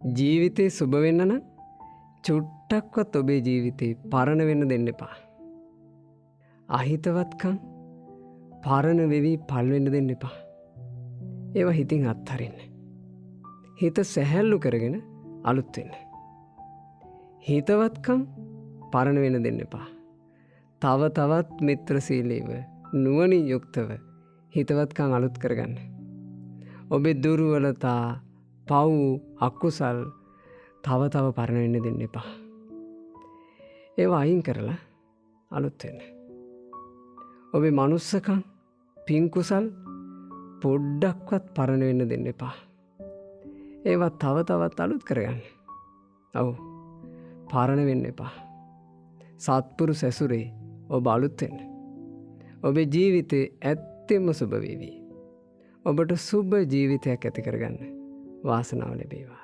ජීවිතේ සුබ වෙන්න නම් චුට්ටක්වත් ඔබේ ජීවිතේ පරණ වෙන්න දෙන්න එපා. අහිතවත්කම් පරණ වෙවි පල් වෙන්න දෙන්න එපා. ඒවා හිතින් අත්හරින්න. හිත සැහැල්ලු කරගෙන අලුත් වෙන්න. හිතවත්කම් පරණ වෙන්න දෙන්න එපා. තව තවත් මිත්‍රශීලීව නුවණින් යුක්තව හිතවත්කම් අලුත් කරගන්න. ඔබේ දුර්වලතා, පව්, අකුසල් තව තව පරණ වෙන්න දෙන්න එපා. ඒවා අයින් කරලා අලුත් වෙන්න. ඔබේ මනුස්සකම්, පින් කුසල් පොඩ්ඩක්වත් පරණ වෙන්න දෙන්න එපා. ඒවා තව තවත් අලුත් කරගන්න. ඔව්, පරණ වෙන්න එපා. සත්පුරුෂ ඇසුරේ ඔබ අලුත් වෙන්න. ඔබේ ජීවිතේ ඇත්තෙම සුබ වේවි. ඔබට සුබ ජීවිතයක් ඇති කරගන්න වාසනාව ලැබේවා.